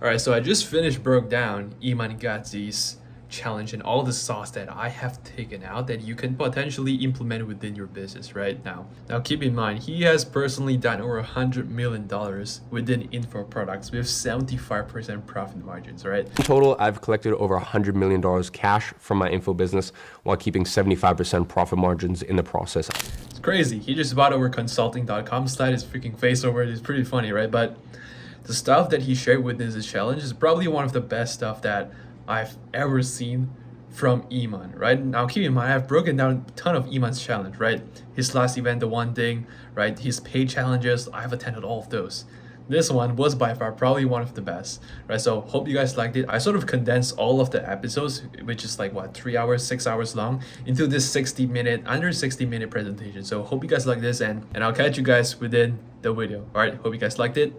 Alright, so I just finished broke down Iman Gadzhi's challenge and all the sauce that I have taken out that you can potentially implement within your business right now. Now keep in mind, he has personally done over $100 million within info products with 75% profit margins, right? In total, I've collected over $100 million cash from my info business while keeping 75% profit margins in the process. It's crazy. He just bought over consulting.com, slide his freaking face over it. It's pretty funny, right? But the stuff that he shared within this challenge is probably one of the best stuff that I've ever seen from Iman, right? Now keep in mind, I've broken down a ton of Iman's challenge, right? His last event, the one thing, right? His paid challenges, I've attended all of those. This one was by far probably one of the best, right? So hope you guys liked it. I sort of condensed all of the episodes, which is like what, 3 hours, 6 hours long, into this under 60 minute presentation. So hope you guys like this, and I'll catch you guys within the video. All right, hope you guys liked it.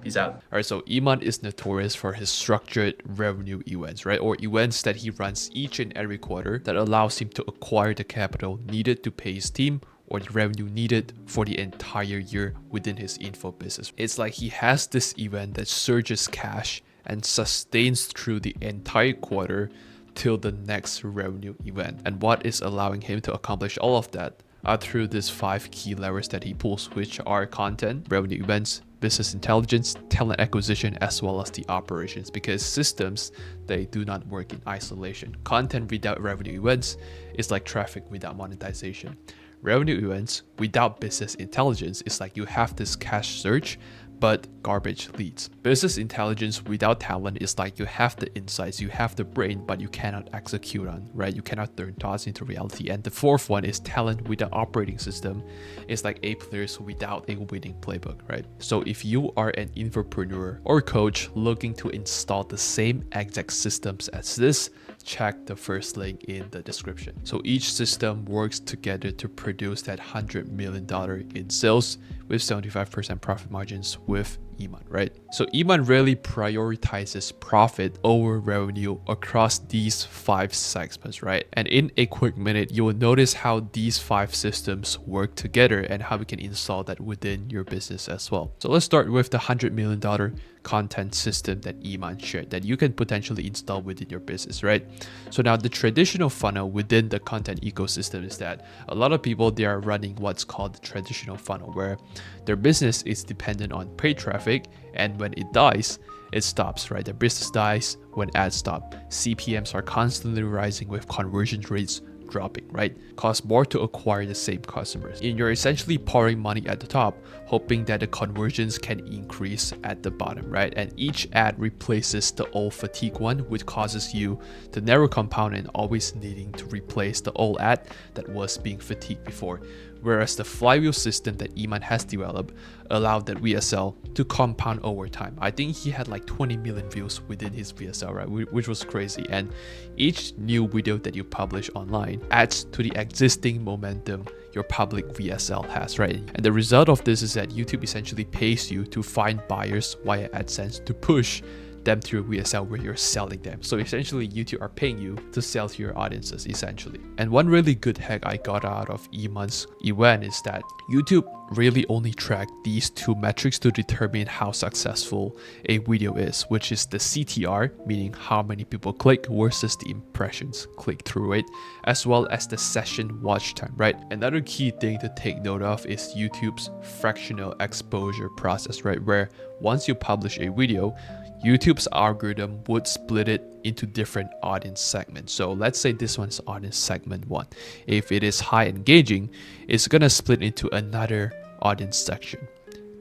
Peace out. All right, so Iman is notorious for his structured revenue events, right? Or events that he runs each and every quarter that allows him to acquire the capital needed to pay his team or the revenue needed for the entire year within his info business. It's like he has this event that surges cash and sustains through the entire quarter till the next revenue event. And what is allowing him to accomplish all of that are through these 5 key levers that he pulls, which are content, revenue events, business intelligence, talent acquisition, as well as the operations, because systems, they do not work in isolation. Content without revenue events is like traffic without monetization. Revenue events without business intelligence is like you have this cash surge but garbage leads. Business intelligence without talent is like you have the insights, you have the brain, but you cannot execute on, right? You cannot turn thoughts into reality. And the fourth one is talent without operating system. It's like A players without a winning playbook, right? So if you are an infopreneur or coach looking to install the same exact systems as this, check the first link in the description. So each system works together to produce that $100 million in sales with 75% profit margins with Iman, right? So Iman really prioritizes profit over revenue across these 5 segments, right? And in a quick minute, you will notice how these 5 systems work together and how we can install that within your business as well. So let's start with the $100 million content system that Iman shared that you can potentially install within your business, right? So now the traditional funnel within the content ecosystem is that a lot of people, they are running what's called the traditional funnel, where their business is dependent on paid traffic, and when it dies, it stops, right? Their business dies when ads stop. CPMs are constantly rising with conversion rates dropping, right? Costs more to acquire the same customers. And you're essentially pouring money at the top, hoping that the conversions can increase at the bottom, right? And each ad replaces the old fatigue one, which causes you to narrow compound and always needing to replace the old ad that was being fatigued before. Whereas the flywheel system that Iman has developed allowed that VSL to compound over time. I think he had like 20 million views within his VSL, right? Which was crazy. And each new video that you publish online adds to the existing momentum your public VSL has, right? And the result of this is that YouTube essentially pays you to find buyers via AdSense to push them through VSL where you're selling them. So essentially YouTube are paying you to sell to your audiences essentially. And one really good hack I got out of Iman's event is that YouTube really only track these 2 metrics to determine how successful a video is, which is the CTR, meaning how many people click versus the impressions click through rate, as well as the session watch time, right? Another key thing to take note of is YouTube's fractional exposure process, right? Where once you publish a video, YouTube's algorithm would split it into different audience segments. So let's say this one's audience segment 1. If it is high engaging, it's gonna split into another audience section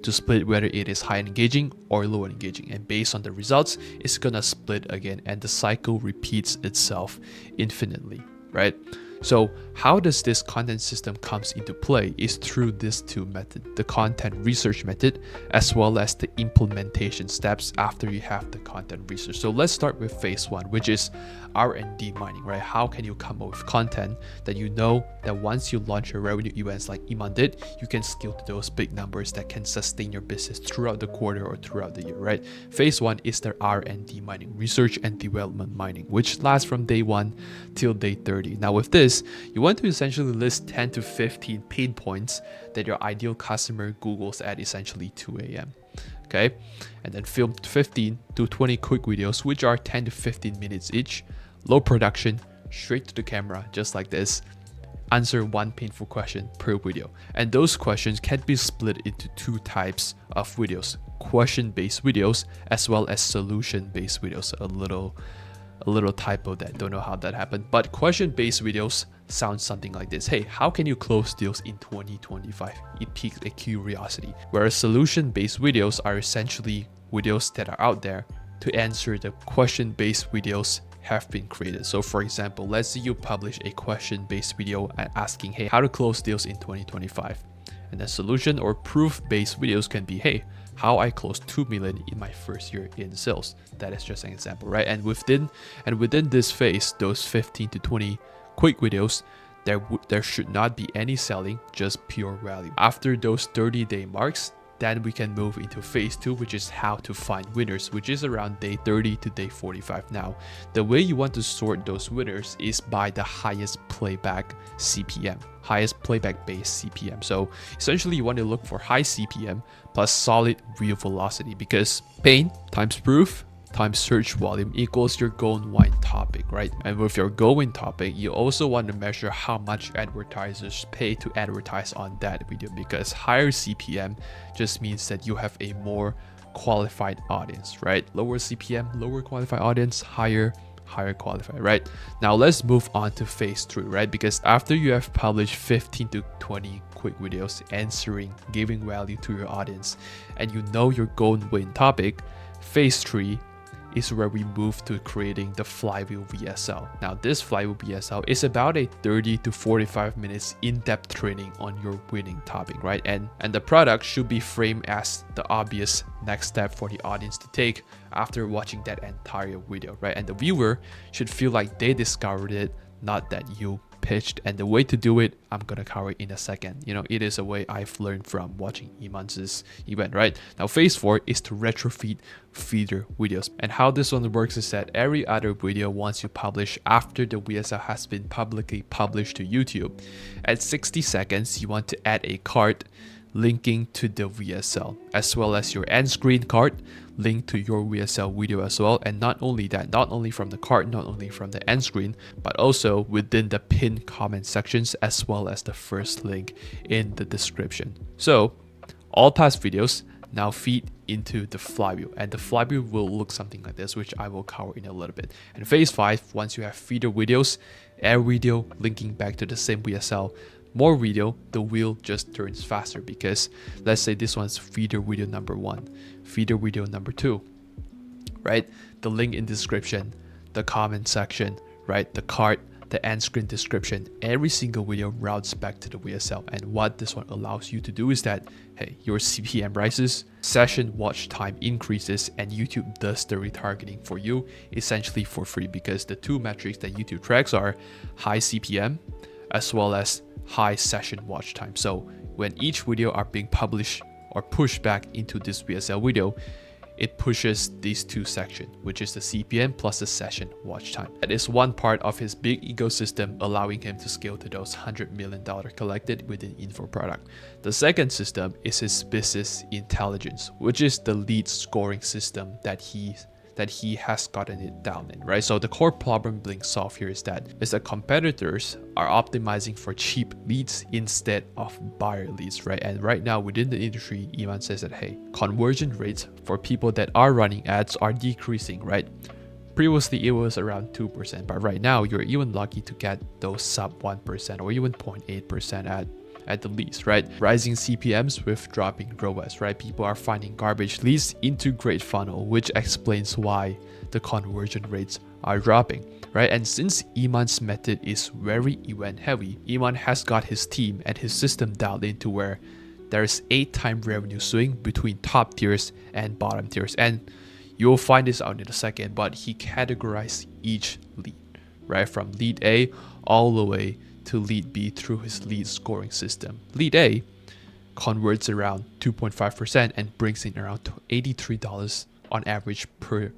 to split whether it is high engaging or low engaging. And based on the results, it's gonna split again, and the cycle repeats itself infinitely, right? So how does this content system comes into play is through these 2 methods, the content research method, as well as the implementation steps after you have the content research. So let's start with phase 1, which is R&D mining, right? How can you come up with content that you know that once you launch your revenue events like Iman did, you can scale to those big numbers that can sustain your business throughout the quarter or throughout the year, right? Phase 1 is the R&D mining, research and development mining, which lasts from day 1 till day 30. Now with this, you want to essentially list 10 to 15 pain points that your ideal customer Googles at essentially 2 a.m. okay? And then film 15 to 20 quick videos, which are 10 to 15 minutes each, low production, straight to the camera, just like this. Answer one painful question per video. And those questions can be split into two types of videos: question-based videos as well as solution-based videos. A little typo that don't know how that happened, but question-based videos sounds something like this. Hey, how can you close deals in 2025? It piques a curiosity. Whereas solution-based videos are essentially videos that are out there to answer the question-based videos have been created. So for example, let's say you publish a question-based video asking, hey, how to close deals in 2025. And then solution or proof-based videos can be, hey, how I closed 2 million in my first year in sales. That is just an example, right? And within this phase, those 15 to 20 quick videos, there should not be any selling, just pure value. After those 30-day marks, then we can move into phase 2, which is how to find winners, which is around day 30 to day 45. Now, the way you want to sort those winners is by the highest playback CPM, highest playback base CPM. So essentially you want to look for high CPM plus solid view velocity, because pain times proof times search volume equals your going topic, right? And with your going topic, you also want to measure how much advertisers pay to advertise on that video, because higher CPM just means that you have a more qualified audience, right? Lower CPM, lower qualified audience, higher qualified, right? Now let's move on to phase 3, right? Because after you have published 15 to 20 quick videos answering, giving value to your audience, and you know your going topic, phase 3 is where we move to creating the flywheel VSL. Now this flywheel VSL is about a 30 to 45 minutes in-depth training on your winning topic, right? And the product should be framed as the obvious next step for the audience to take after watching that entire video, right? And the viewer should feel like they discovered it, not that you pitched. And the way to do it, I'm gonna cover it in a second. You know, it is a way I've learned from watching Iman's event, right? Now phase 4 is to retrofeed feeder videos. And how this one works is that every other video, once you publish after the VSL has been publicly published to YouTube, at 60 seconds you want to add a card linking to the VSL, as well as your end screen card link to your VSL video as well. And not only that, not only from the card, not only from the end screen, but also within the pinned comment sections, as well as the first link in the description. So all past videos now feed into the flywheel, and the flywheel will look something like this, which I will cover in a little bit. And phase 5, once you have feeder videos, every video linking back to the same VSL, more video, the wheel just turns faster, because let's say this one's feeder video number 1, feeder video number 2, right? The link in description, the comment section, right? The card, the end screen description, every single video routes back to the VSL. And what this one allows you to do is that, hey, your CPM rises, session watch time increases, and YouTube does the retargeting for you essentially for free, because the two metrics that YouTube tracks are high CPM as well as high session watch time. So when each video are being published or pushed back into this VSL video, it pushes these two sections, which is the CPM plus the session watch time. That is one part of his big ecosystem, allowing him to scale to those $100 million collected within Info product. The second system is his business intelligence, which is the lead scoring system that he has gotten it down in, right? So the core problem being solved here is that competitors are optimizing for cheap leads instead of buyer leads, right? And right now within the industry, Iman says that, hey, conversion rates for people that are running ads are decreasing, right? Previously it was around 2%, but right now you're even lucky to get those sub 1% or even 0.8% at the least, right? Rising CPMs with dropping ROAS, right? People are finding garbage leads into great funnel, which explains why the conversion rates are dropping, right? And since Iman's method is very event heavy, Iman has got his team and his system dialed into where there's 8-time revenue swing between top tiers and bottom tiers. And you'll find this out in a second, but he categorized each lead, right? From lead A all the way to lead B through his lead scoring system. Lead A converts around 2.5% and brings in around $83 on average per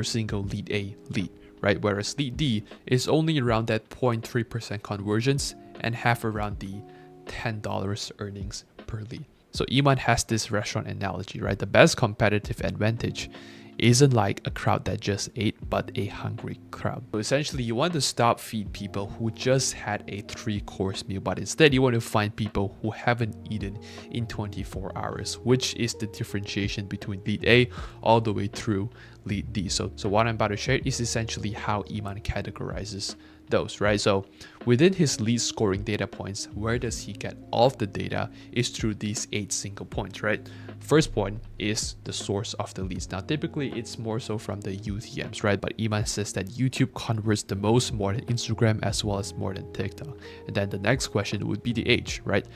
single lead A lead, right? Whereas lead D is only around that 0.3% conversions and have around the $10 earnings per lead. So Iman has this restaurant analogy, right? The best competitive advantage isn't like a crowd that just ate, but a hungry crowd. So essentially, you want to stop feed people who just had a 3-course meal, but instead you want to find people who haven't eaten in 24 hours, which is the differentiation between lead A all the way through lead D. So what I'm about to share is essentially how Iman categorizes those, right? So within his lead scoring data points, where does he get all of the data is through these 8 single points, right? First point is the source of the leads. Now, typically it's more so from the UTMs, right? But Iman says that YouTube converts the most more than Instagram as well as more than TikTok. And then the next question would be the age, right?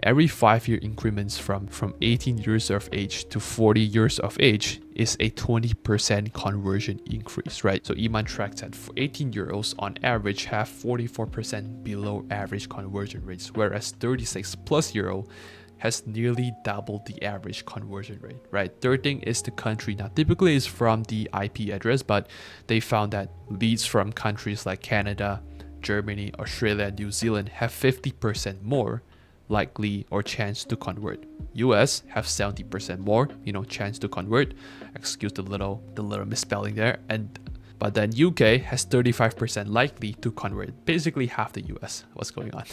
Every 5-year increments from 18 years of age to 40 years of age is a 20% conversion increase, right? So Iman tracks that 18-year-olds on average have 44% below average conversion rates, whereas 36-plus-year-old has nearly doubled the average conversion rate, right? Third thing is the country. Now, typically it's from the IP address, but they found that leads from countries like Canada, Germany, Australia, and New Zealand have 50% more likely or chance to convert. US have 70% more, chance to convert. Excuse the little misspelling there. But then UK has 35% likely to convert, basically half the US. What's going on?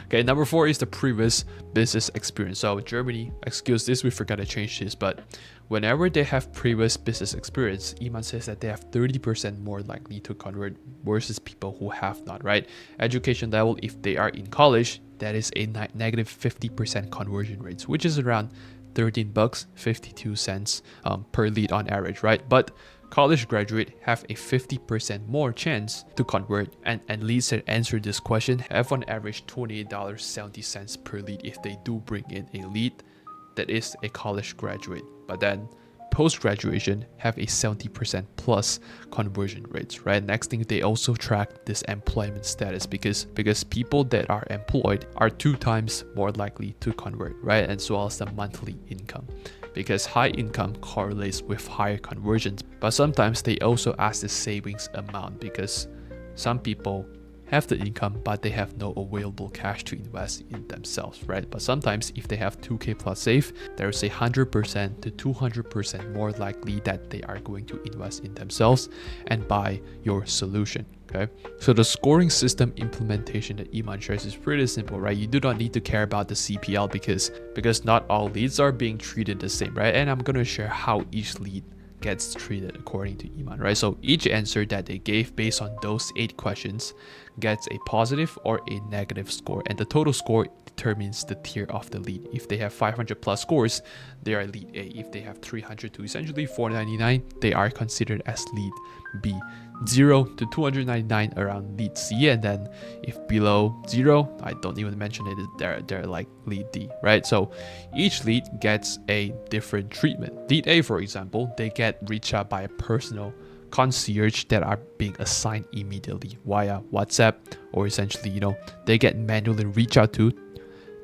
Okay, number 4 is the previous business experience. So Germany, excuse this, we forgot to change this, but whenever they have previous business experience, Iman says that they have 30% more likely to convert versus people who have not, right? Education level, if they are in college, that is a negative 50% conversion rates, which is around $13.52 per lead on average, right? But college graduate have a 50% more chance to convert, and leads that answer this question have on average $28.70 per lead if they do bring in a lead that is a college graduate. But then post-graduation have a 70% plus conversion rates, right? Next thing, they also track this employment status because people that are employed are 2 times more likely to convert, right? And so as the monthly income, because high income correlates with higher conversions. But sometimes they also ask the savings amount because some people have the income but they have no available cash to invest in themselves, right? But sometimes if they have 2K plus save, there's a 100% to 200% more likely that they are going to invest in themselves and buy your solution. Okay, so the scoring system implementation that Iman shares is pretty simple, right? You do not need to care about the CPL because not all leads are being treated the same, right? And I'm going to share how each lead gets treated according to Iman, right? So each answer that they gave based on those 8 questions gets a positive or a negative score, and the total score determines the tier of the lead. If they have 500 plus scores, they are lead A. If they have 300 to essentially 499, they are considered as lead B. 0 to 299 around lead C, and then if below 0, I don't even mention it, they're like lead D, right? So each lead gets a different treatment. Lead A, for example, they get reached out by a personal concierge that are being assigned immediately via WhatsApp, or essentially, they get manually reached out to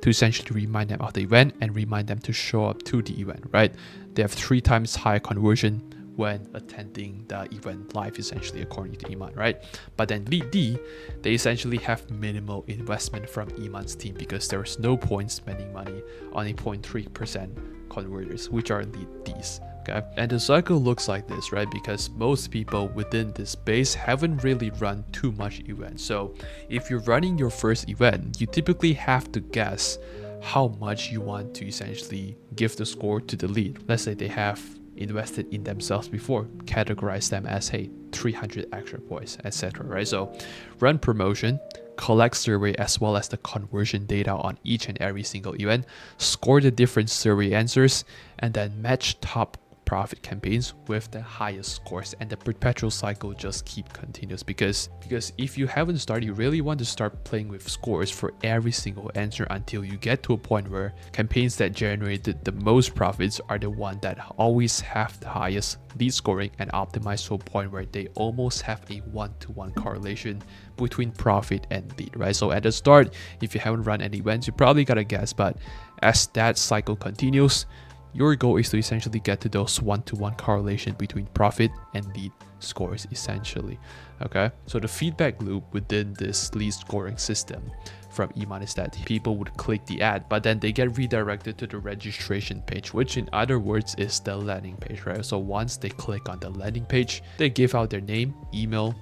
essentially remind them of the event and remind them to show up to the event, right? They have 3 times higher conversion when attending the event live, essentially, according to Iman, right? But then lead D, they essentially have minimal investment from Iman's team because there is no point spending money on a 0.3% converters, which are lead Ds. Okay, and the cycle looks like this, right? Because most people within this space haven't really run too much events. So if you're running your first event, you typically have to guess how much you want to essentially give the score to the lead. Let's say they have invested in themselves before, categorize them as, hey, 300 extra points, etc., right? So run promotion, collect survey as well as the conversion data on each and every single event, score the different survey answers, and then match top profit campaigns with the highest scores, and the perpetual cycle just keep continuous because if you haven't started, you really want to start playing with scores for every single answer until you get to a point where campaigns that generated the most profits are the one that always have the highest lead scoring and optimize to a point where they almost have a 1-to-1 correlation between profit and lead, right? So at the start, if you haven't run any events, you probably gotta guess, but as that cycle continues, your goal is to essentially get to those one-to-one correlation between profit and lead scores essentially. Okay, so the feedback loop within this lead scoring system from Iman is that people would click the ad, but then they get redirected to the registration page, which in other words is the landing page, right? So once they click on the landing page, they give out their name, email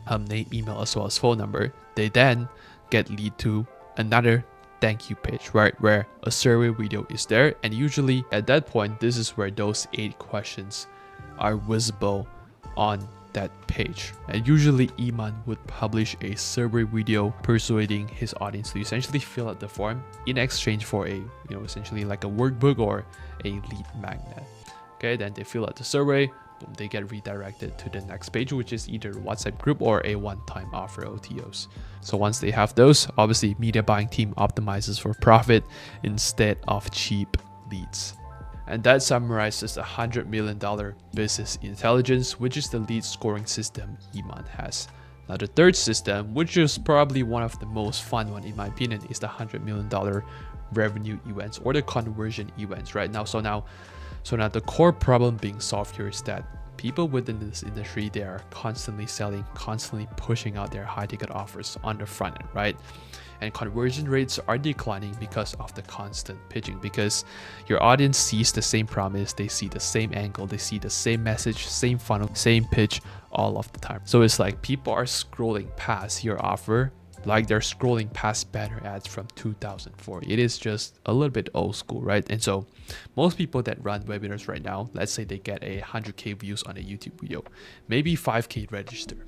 as well as phone number. They then get lead to another thank you page, right, where a survey video is there, and usually at that point, this is where those 8 questions are visible on that page. And usually Iman would publish a survey video persuading his audience to essentially fill out the form in exchange for a, essentially like a workbook or a lead magnet. Okay, then they fill out the survey, boom, they get redirected to the next page, which is either a WhatsApp group or a one-time offer OTOs. So once they have those, obviously media buying team optimizes for profit instead of cheap leads. And that summarizes $100 million business intelligence, which is the lead scoring system Iman has. Now the third system, which is probably one of the most fun one in my opinion, is the $100 million revenue events or the conversion events, right? So now the core problem being solved here is that people within this industry, they are constantly selling, constantly pushing out their high ticket offers on the front end, right? And conversion rates are declining because of the constant pitching, because your audience sees the same promise, they see the same angle, they see the same message, same funnel, same pitch all of the time. So it's like people are scrolling past your offer like they're scrolling past banner ads from 2004. It is just a little bit old school, right? And so most people that run webinars right now, let's say they get 100K views on a YouTube video, maybe 5K register.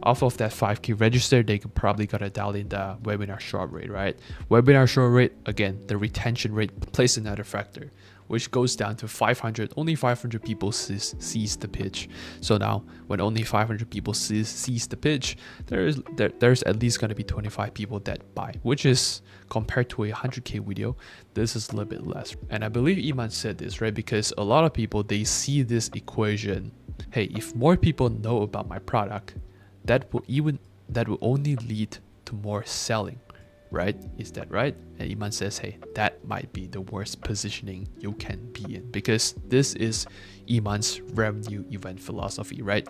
Off of that 5K register, they could probably gotta dial in the webinar show rate, right? Webinar show rate, again, the retention rate plays another factor, which goes down to 500. Only 500 people sees the pitch. So now, when only 500 people sees the pitch, there's at least gonna be 25 people that buy, which is compared to a 100K video, this is a little bit less. And I believe Iman said this, right? Because a lot of people, they see this equation. Hey, if more people know about my product, that will only lead to more selling, right? Is that right? And Iman says, hey, that might be the worst positioning you can be in, because this is Iman's revenue event philosophy, right?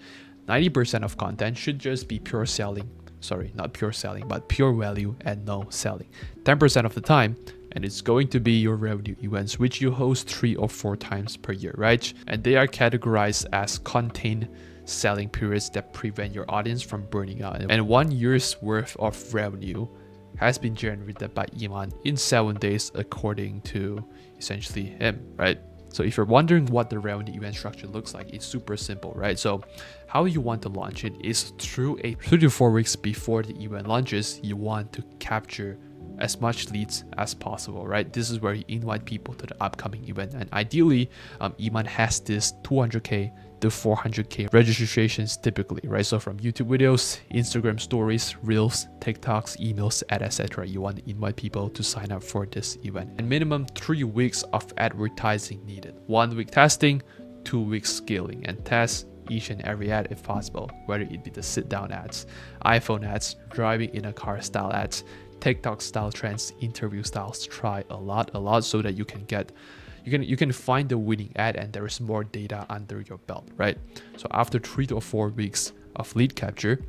90% of content should just be pure selling. Sorry, not pure selling, but pure value and no selling. 10% of the time, and it's going to be your revenue events, which you host 3 or 4 times per year, right? And they are categorized as contained selling periods that prevent your audience from burning out. And 1 year's worth of revenue has been generated by Iman in 7 days, according to essentially him, right? So if you're wondering what the revenue event structure looks like, it's super simple, right? So how you want to launch it is through 3 to 4 weeks before the event launches, you want to capture as much leads as possible, right? This is where you invite people to the upcoming event. And ideally, Iman has this 200K to 400K registrations typically, right? So from YouTube videos, Instagram stories, Reels, TikToks, emails, etc. You want to invite people to sign up for this event. And minimum 3 weeks of advertising needed. 1 week testing, 2 weeks scaling, and test each and every ad if possible, whether it be the sit down ads, iPhone ads, driving in a car style ads, TikTok style trends, interview styles. Try a lot so that you can find the winning ad and there is more data under your belt, right? So after 3 to 4 weeks of lead capture,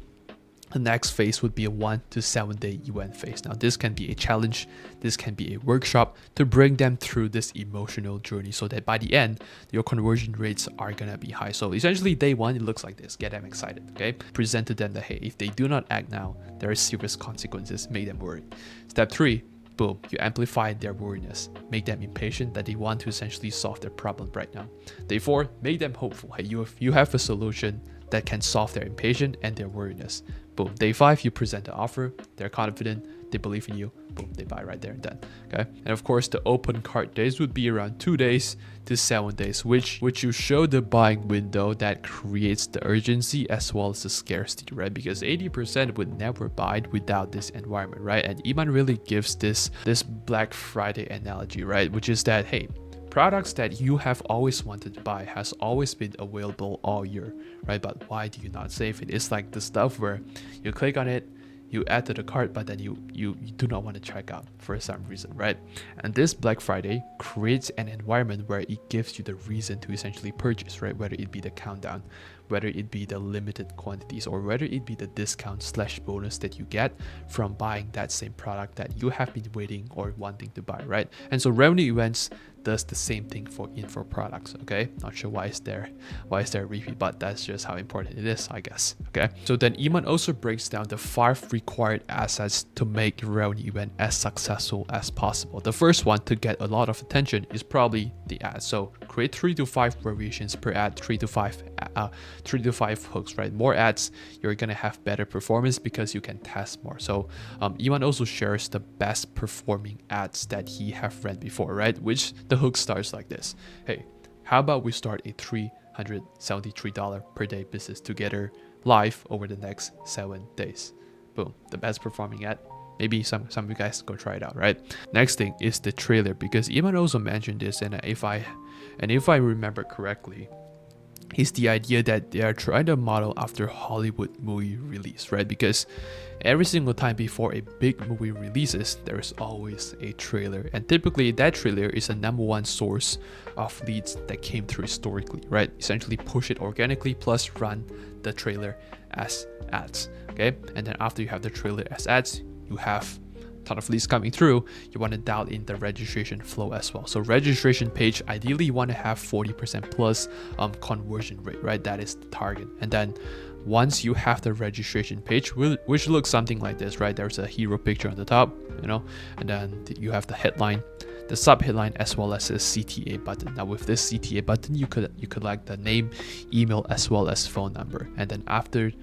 the next phase would be a 1 to 7 day event phase. Now this can be a challenge, this can be a workshop to bring them through this emotional journey so that by the end, your conversion rates are gonna be high. So essentially day 1, it looks like this, get them excited, okay? Present to them that, hey, if they do not act now, there are serious consequences, make them worried. Step 3, boom, you amplify their worriness, make them impatient that they want to essentially solve their problem right now. Day 4, make them hopeful. Hey, you have a solution that can solve their impatience and their worriness. Boom. Day 5, you present the offer, they're confident, they believe in you, boom, they buy right there and then. Okay. And of course, the open cart days would be around 2 days to 7 days, which you show the buying window that creates the urgency as well as the scarcity, right? Because 80% would never buy it without this environment, right? And Iman really gives this Black Friday analogy, right? Which is that, hey, products that you have always wanted to buy has always been available all year, right? But why do you not save it? It's like the stuff where you click on it, you add to the cart, but then you do not want to check out for some reason, right? And this Black Friday creates an environment where it gives you the reason to essentially purchase, right? Whether it be the countdown, whether it be the limited quantities, or whether it be the discount / bonus that you get from buying that same product that you have been waiting or wanting to buy, right? And so revenue events does the same thing for info products. Okay, not sure why is there a repeat, but that's just how important it is, I guess. Okay, so then Iman also breaks down the 5 required assets to make your revenue event as successful as possible. The first one to get a lot of attention is probably the ads. So create 3 to 5 variations per ad, 3 to 5 hooks, right? More ads, you're gonna have better performance because you can test more. So Iman also shares the best performing ads that he have ran before, right? Which the hook starts like this: hey, how about we start a $373 per day business together live over the next 7 days? Boom, the best performing ad. Maybe some of you guys go try it out, right? Next thing is the trailer, because Iman also mentioned this, and if I remember correctly, is the idea that they are trying to model after Hollywood movie release, right? Because every single time before a big movie releases, there's always a trailer, and typically that trailer is a #1 source of leads that came through historically, right? Essentially push it organically plus run the trailer as ads. Okay, and then after you have the trailer as ads, you have ton of leads coming through. You want to dial in the registration flow as well. So registration page, ideally you want to have 40% plus conversion rate, right? That is the target. And then once you have the registration page, which looks something like this, right? There's a hero picture on the top, you know, and then you have the headline, the sub headline, as well as a CTA button. Now with this CTA button, you could like the name, email, as well as phone number. And then after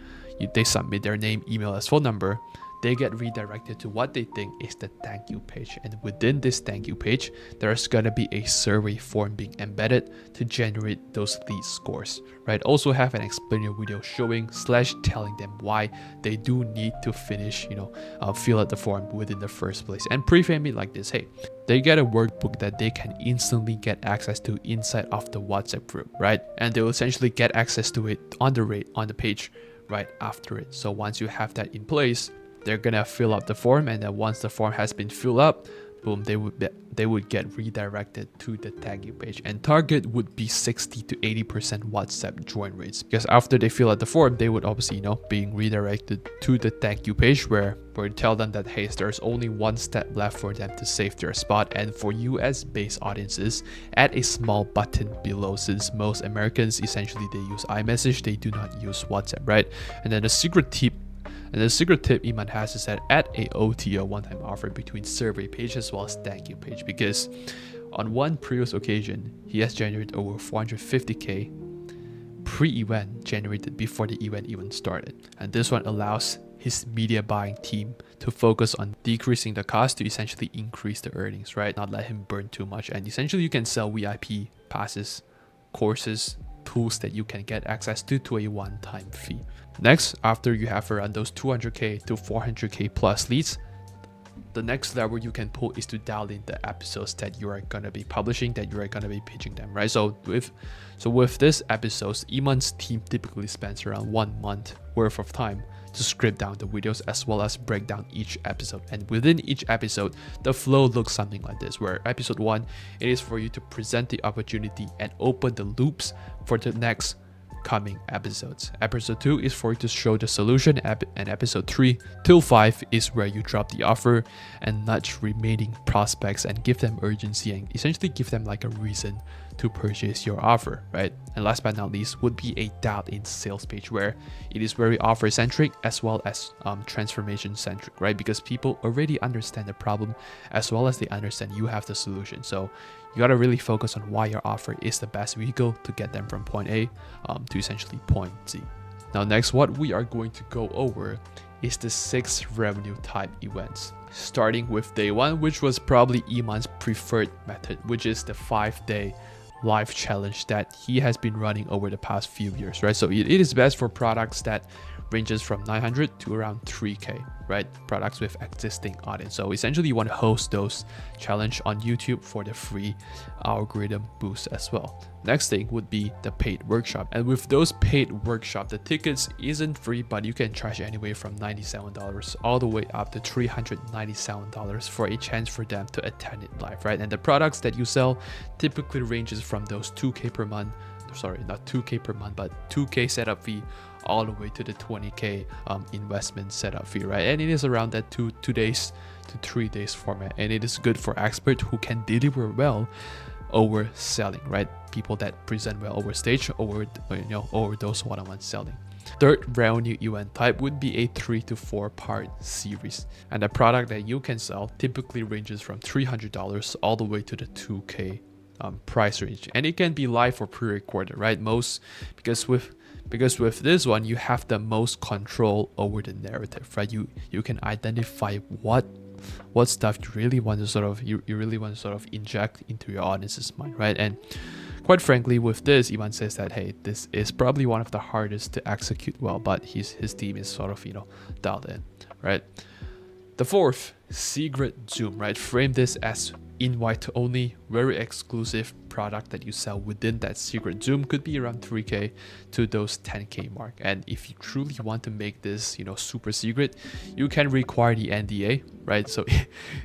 they submit their name, email, as phone number, they get redirected to what they think is the thank you page. And within this thank you page, there's gonna be a survey form being embedded to generate those lead scores, right? Also have an explainer video showing / telling them why they do need to finish, fill out the form within the first place, and preframe it like this: hey, they get a workbook that they can instantly get access to inside of the WhatsApp group, right? And they will essentially get access to it on the page right after it. So once you have that in place, they're gonna fill up the form, and then once the form has been filled up, boom, they would get redirected to the thank you page. And target would be 60 to 80% WhatsApp join rates, because after they fill out the form, they would obviously being redirected to the thank you page where we tell them that, hey, there's only 1 step left for them to save their spot. And for US based audiences, add a small button below, since most Americans essentially they use iMessage, they do not use WhatsApp, right? And then the secret tip Iman has is that add a OTO, one-time offer, between survey page as well as thank you page, because on one previous occasion, he has generated over 450K pre-event generated before the event even started. And this one allows his media buying team to focus on decreasing the cost to essentially increase the earnings, right? Not let him burn too much. And essentially you can sell VIP passes, courses, tools that you can get access to a one-time fee. Next, after you have around those 200K to 400K plus leads, the next level you can pull is to dial in the episodes that you are gonna be publishing, that you are gonna be pitching them, right? So with this episodes, Iman's team typically spends around 1 month worth of time to script down the videos as well as break down each episode. And within each episode, the flow looks something like this, where episode 1, it is for you to present the opportunity and open the loops for the next coming episodes. Episode 2 is for you to show the solution, and episode 3 till 5 is where you drop the offer and nudge remaining prospects and give them urgency and essentially give them like a reason to purchase your offer, right? And last but not least would be a dialed in sales page, where it is very offer centric as well as transformation centric, right? Because people already understand the problem as well as they understand you have the solution. So you gotta really focus on why your offer is the best vehicle to get them from point A to essentially point Z. Now next, what we are going to go over is the 6 revenue type events. Starting with day 1, which was probably Iman's preferred method, which is the 5-day live challenge that he has been running over the past few years, right? So it is best for products that ranges from 900 to around 3K, right? Products with existing audience. So essentially you want to host those challenge on YouTube for the free algorithm boost as well. Next thing would be the paid workshop. And with those paid workshop, the tickets isn't free, but you can charge anywhere from $97 all the way up to $397 for a chance for them to attend it live, right? And the products that you sell typically ranges from those 2K per month, sorry, not 2K per month, but 2K setup fee all the way to the 20K investment setup fee, right? And it is around that 2 days to 3 days format, and it is good for experts who can deliver well over selling, right? People that present well over stage, over those one-on-one selling. Third revenue event type would be a 3 to 4 part series, and the product that you can sell typically ranges from $300 all the way to the 2K price range, and it can be live or pre-recorded, right? Because with this one you have the most control over the narrative, right? You can identify what stuff you really want to sort of inject into your audience's mind, right? And quite frankly, with this, Iman says that, hey, this is probably one of the hardest to execute well, but his team is sort of dialed in, right? The fourth, secret Zoom, right? Frame this as invite only, very exclusive product that you sell within that secret Zoom. Could be around 3K to those 10K mark. And if you truly want to make this super secret, you can require the NDA, right? So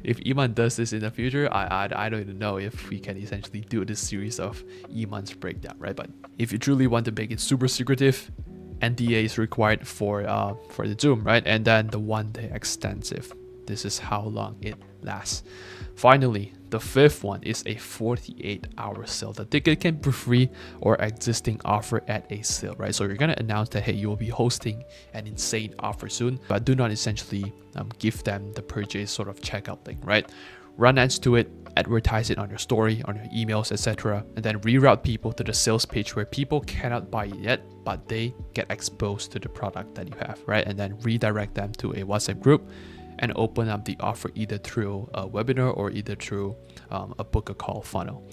if Iman does this in the future, I don't even know if we can essentially do this series of Iman's breakdown, right? But if you truly want to make it super secretive, NDA is required for the Zoom, right? And then the 1-day extensive. This is how long it lasts. Finally, the fifth one is a 48-hour sale. The ticket can be free or existing offer at a sale, right? So you're gonna announce that, hey, you will be hosting an insane offer soon, but do not essentially give them the purchase sort of checkout link, right? Run ads to it, advertise it on your story, on your emails, etc., and then reroute people to the sales page where people cannot buy it yet, but they get exposed to the product that you have, right? And then redirect them to a WhatsApp group and open up the offer either through a webinar or either through a book a call funnel.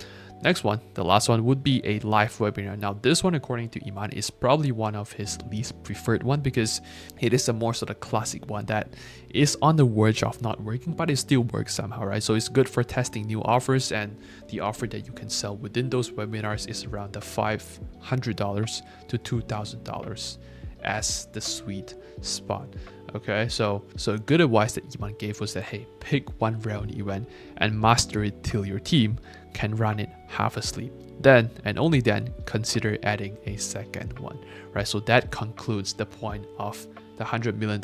Next one, the last one would be a live webinar. Now this one, according to Iman, is probably one of his least preferred one because it is a more sort of classic one that is on the verge of not working, but it still works somehow, right? So it's good for testing new offers, and the offer that you can sell within those webinars is around the $500 to $2,000 as the sweet spot. Okay, so good advice that Iman gave was that, hey, pick one revenue event and master it till your team can run it half asleep. Then and only then consider adding a second one, right? So that concludes the point of the $100 million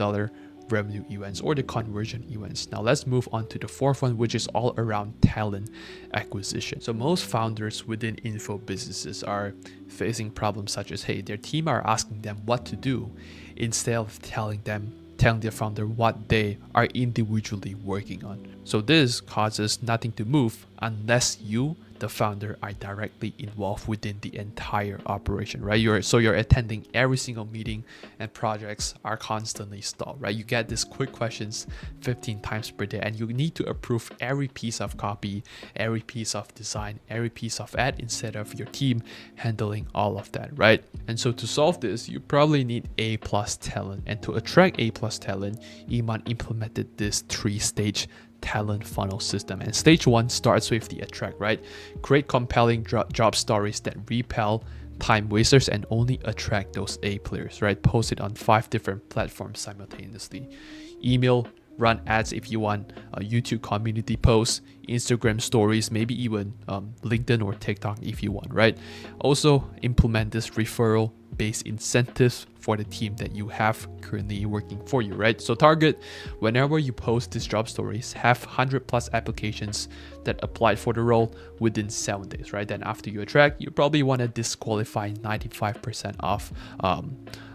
revenue events or the conversion events. Now let's move on to the fourth one, which is all around talent acquisition. So most founders within info businesses are facing problems such as, hey, their team are asking them what to do instead of telling their founder what they are individually working on. So this causes nothing to move unless you, the founder, are directly involved within the entire operation, right? You're attending every single meeting and projects are constantly stalled, right? You get these quick questions 15 times per day and you need to approve every piece of copy, every piece of design, every piece of ad instead of your team handling all of that, right? And so to solve this, you probably need A+ talent, and to attract A+ talent, Iman implemented this 3-stage talent funnel system. And stage 1 starts with the attract, right? Create compelling job stories that repel time wasters and only attract those A players, right? Post it on 5 different platforms simultaneously. Email, run ads if you want, YouTube community posts, Instagram stories, maybe even LinkedIn or TikTok if you want, right? Also implement this referral based incentives for the team that you have currently working for you, right? So target, whenever you post these job stories, have 100+ applications that applied for the role within 7 days, right? Then after you attract, you probably want to disqualify 95%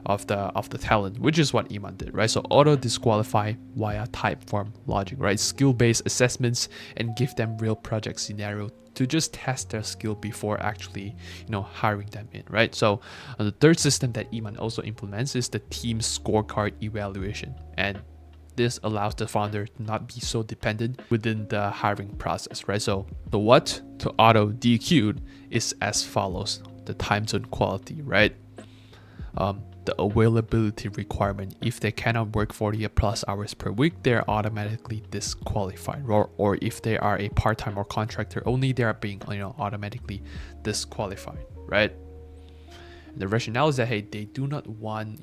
of the talent, which is what Iman did, right? So auto disqualify via typeform logic, right? Skill-based assessments, and give them real project scenario to just test their skill before actually hiring them in, right? So the third system that Iman also implements is the team scorecard evaluation, and this allows the founder to not be so dependent within the hiring process, right? So the what to auto DQ'd is as follows: the time zone quality, right? the availability requirement. If they cannot work 40 plus hours per week, they're automatically disqualified. Or if they are a part-time or contractor only, they are being automatically disqualified, right? And the rationale is that, hey, they do not want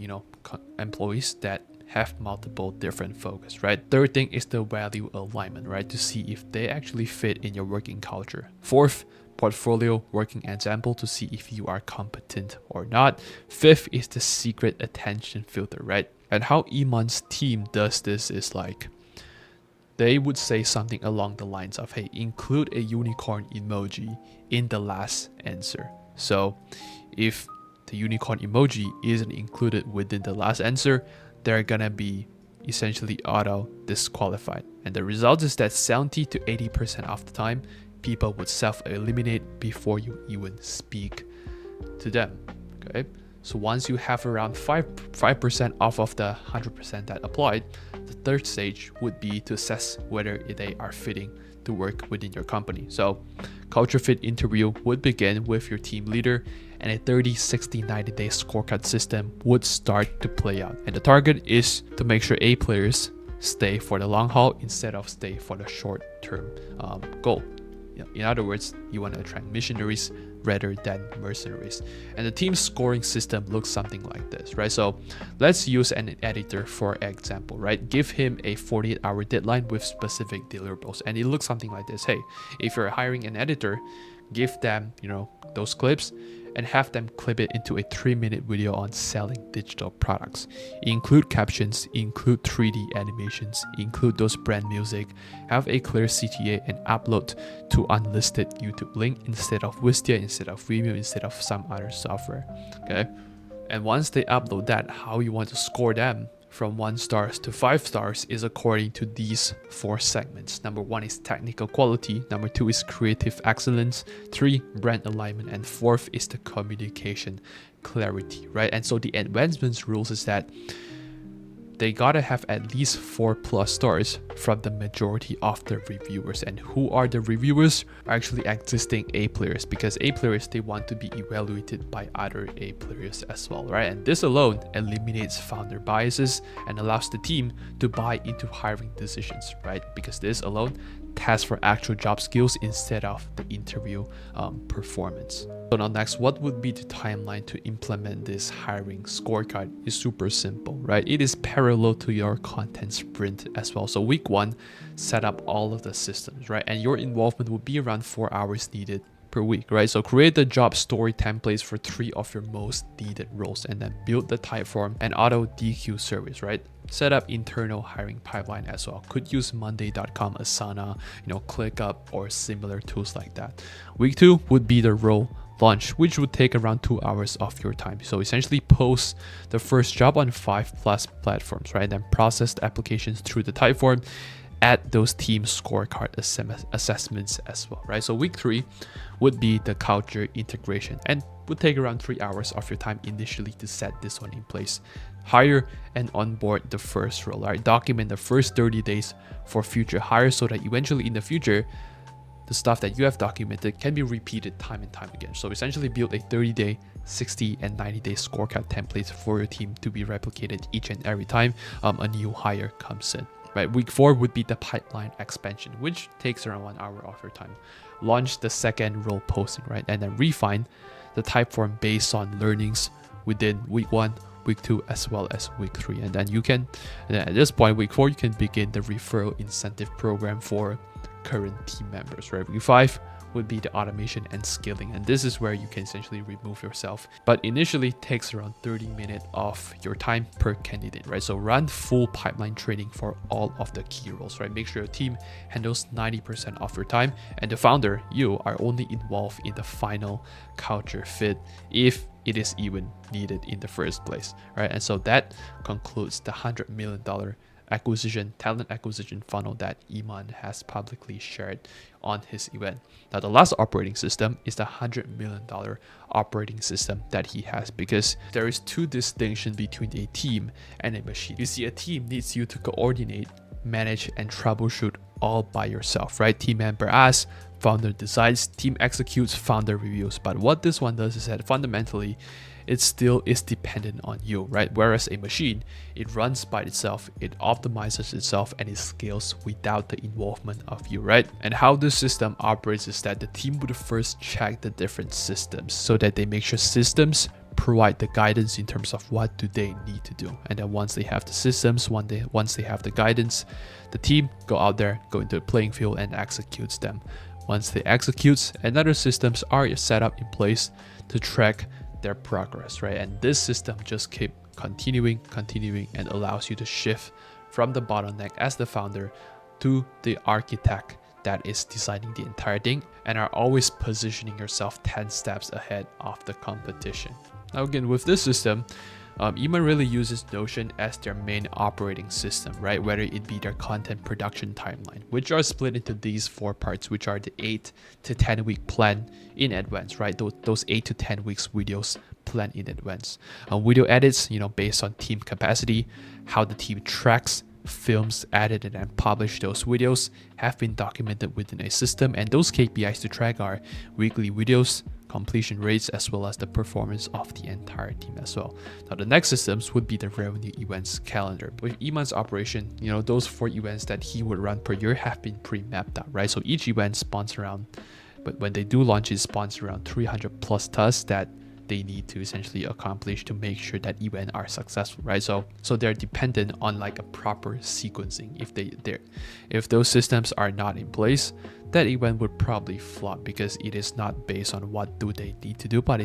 employees that have multiple different focus, right? Third thing is the value alignment, right? To see if they actually fit in your working culture. Fourth, portfolio working example to see if you are competent or not. Fifth is the secret attention filter, right? And how Iman's team does this is like, they would say something along the lines of, hey, include a unicorn emoji in the last answer. So if the unicorn emoji isn't included within the last answer, they're gonna be essentially auto disqualified. And the result is that 70 to 80% of the time, people would self-eliminate before you even speak to them. Okay, so once you have around 5% off of the 100% that applied, the third stage would be to assess whether they are fitting to work within your company. So culture fit interview would begin with your team leader, and a 30, 60, 90-day scorecard system would start to play out. And the target is to make sure A players stay for the long haul instead of stay for the short-term goal. In other words, you want to attract missionaries rather than mercenaries. And the team scoring system looks something like this, right? So let's use an editor for example, right? Give him a 48-hour deadline with specific deliverables, and it looks something like this. Hey, if you're hiring an editor, give them those clips and have them clip it into a 3-minute video on selling digital products. Include captions, include 3D animations, include those brand music, have a clear CTA, and upload to unlisted YouTube link instead of Wistia, instead of Vimeo, instead of some other software. Okay, and once they upload that, how you want to score them from 1 stars to 5 stars is according to these 4 segments. Number 1 is technical quality. Number 2 is creative excellence. 3, brand alignment. And 4th is the communication clarity, right? And so the advancements rules is that they gotta have at least 4+ stars from the majority of the reviewers. And who are the reviewers? Actually existing A players, because A players, they want to be evaluated by other A players as well, right? And this alone eliminates founder biases and allows the team to buy into hiring decisions, right? Because this alone tests for actual job skills instead of the interview performance. So now next, what would be the timeline to implement this hiring scorecard? Is super simple, right? It is parallel to your content sprint as well. So week 1, set up all of the systems, right? And your involvement would be around 4 hours needed per week, right? So create the job story templates for 3 of your most needed roles, and then build the Typeform and auto DQ service, right? Set up internal hiring pipeline as well. Could use Monday.com, Asana, ClickUp, or similar tools like that. Week 2 would be the role launch, which would take around 2 hours of your time. So essentially post the first job on 5+ platforms, right? Then process the applications through the Typeform, add those team scorecard assessments as well, right? So week 3 would be the culture integration, and would take around 3 hours of your time initially to set this one in place. Hire and onboard the first role, right? Document the first 30 days for future hires so that eventually in the future, the stuff that you have documented can be repeated time and time again. So essentially build a 30-day, 60 and 90-day scorecard templates for your team to be replicated each and every time a new hire comes in. Right, week 4 would be the pipeline expansion, which takes around 1 hour of your time. Launch the second role posting, right? And then refine the Typeform based on learnings within week 1, week 2, as well as week 3. And then you can, at this point, week 4, you can begin the referral incentive program for current team members, right? Week 5 would be the automation and scaling, and this is where you can essentially remove yourself, but initially takes around 30 minutes of your time per candidate, right? So run full pipeline training for all of the key roles, right? Make sure your team handles 90% of your time, and the founder, you, are only involved in the final culture fit if it is even needed in the first place, right? And so that concludes the $100 million talent acquisition funnel that Iman has publicly shared on his event. Now, the last operating system is the $100 million operating system that he has, because there is 2 distinctions between a team and a machine. You see, a team needs you to coordinate, manage, and troubleshoot all by yourself, right? Team member asks, founder decides, team executes, founder reviews. But what this one does is that fundamentally, it still is dependent on you, right? Whereas a machine, it runs by itself, it optimizes itself, and it scales without the involvement of you, right? And how this system operates is that the team would first check the different systems so that they make sure systems provide the guidance in terms of what do they need to do. And then once they have the systems, once they have the guidance, the team go out there, go into the playing field and executes them. Once they execute, another systems are set up in place to track their progress, right? And this system just keep continuing and allows you to shift from the bottleneck as the founder to the architect that is designing the entire thing and are always positioning yourself 10 steps ahead of the competition. Now again, with this system, Iman really uses Notion as their main operating system, right? Whether it be their content production timeline, which are split into these 4 parts, which are the 8 to 10 week plan in advance, right? Those 8 to 10 weeks videos plan in advance. Video edits, based on team capacity, how the team tracks, films, edited and publish those videos have been documented within a system, and those KPIs to track are weekly videos, completion rates, as well as the performance of the entire team as well. Now the next systems would be the revenue events calendar. With Iman's operation, those 4 events that he would run per year have been pre-mapped out, right? So each event spawns around, but when they do launch, it spawns around 300 plus tasks that they need to essentially accomplish to make sure that event are successful, right? So they're dependent on like a proper sequencing. If those systems are not in place, that event would probably flop because it is not based on what do they need to do, but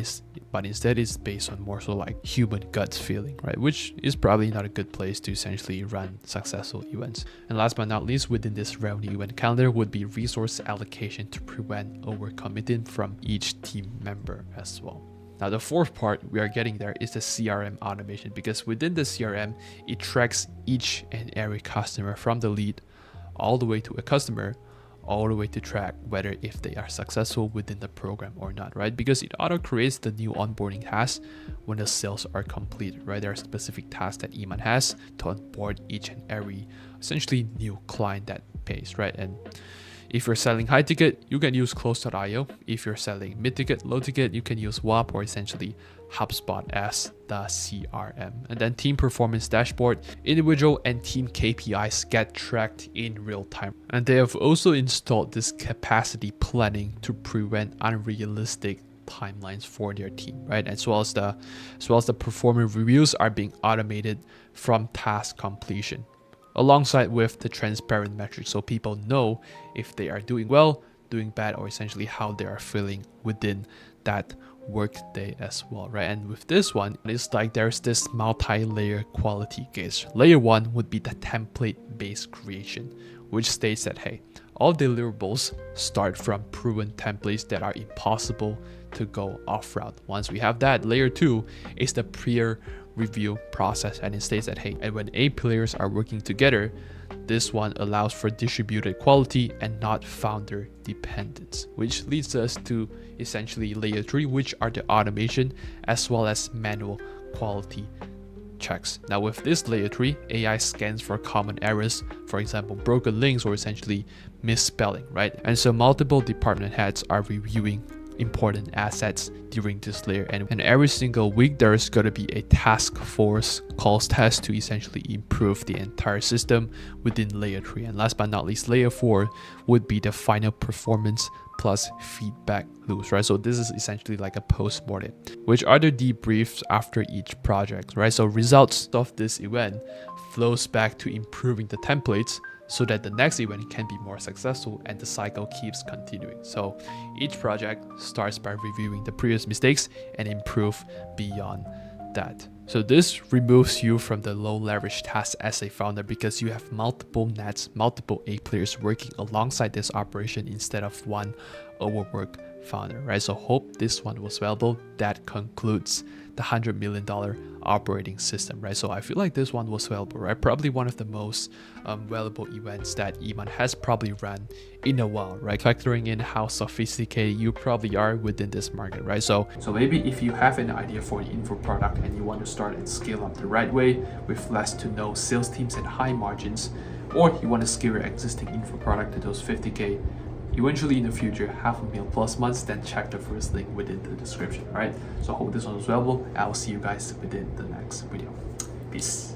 instead it's based on more so like human gut feeling, right? Which is probably not a good place to essentially run successful events. And last but not least, within this revenue event calendar would be resource allocation to prevent overcommitting from each team member as well. Now the 4th part we are getting there is the CRM automation, because within the CRM, it tracks each and every customer from the lead all the way to a customer, all the way to track whether if they are successful within the program or not, right? Because it auto creates the new onboarding tasks when the sales are completed, right? There are specific tasks that Iman has to onboard each and every essentially new client that pays, right? And if you're selling high ticket, you can use Close.io. If you're selling mid ticket, low ticket, you can use WAP or essentially HubSpot as the CRM. And then team performance dashboard, individual and team KPIs get tracked in real time. And they have also installed this capacity planning to prevent unrealistic timelines for their team, right? As well as the performance reviews are being automated from task completion, alongside with the transparent metrics, so people know if they are doing well, doing bad, or essentially how they are feeling within that work day as well, right? And with this one, it's like there's this multi-layer quality gauge. Layer 1 would be the template-based creation, which states that, hey, all deliverables start from proven templates that are impossible to go off route. Once we have that, layer 2 is the peer review process, and it states that, hey, and when 8 players are working together, this one allows for distributed quality and not founder dependence, which leads us to essentially layer 3, which are the automation as well as manual quality checks. Now with this layer 3, AI scans for common errors, for example broken links or essentially misspelling, right? And so multiple department heads are reviewing important assets during this layer, and every single week there's going to be a task force calls test to essentially improve the entire system within layer 3. And last but not least, layer 4 would be the final performance plus feedback loops, right? So this is essentially like a post-mortem, which are the debriefs after each project, right? So results of this event flows back to improving the templates so that the next event can be more successful, and the cycle keeps continuing. So each project starts by reviewing the previous mistakes and improve beyond that. So this removes you from the low leverage task as a founder, because you have multiple nets, multiple A players working alongside this operation instead of one overworked founder, right? So hope this one was valuable. That concludes the $100 million operating system, right? So I feel like this one was valuable, right? Probably one of the most valuable events that Iman has probably run in a while, right? Factoring in how sophisticated you probably are within this market, right? So maybe if you have an idea for the info product and you want to start and scale up the right way with less to no sales teams and high margins, or you want to scale your existing info product to those 50K eventually in the future, 500,000 plus months, then check the first link within the description. All right. So I hope this one was valuable. I will see you guys within the next video. Peace.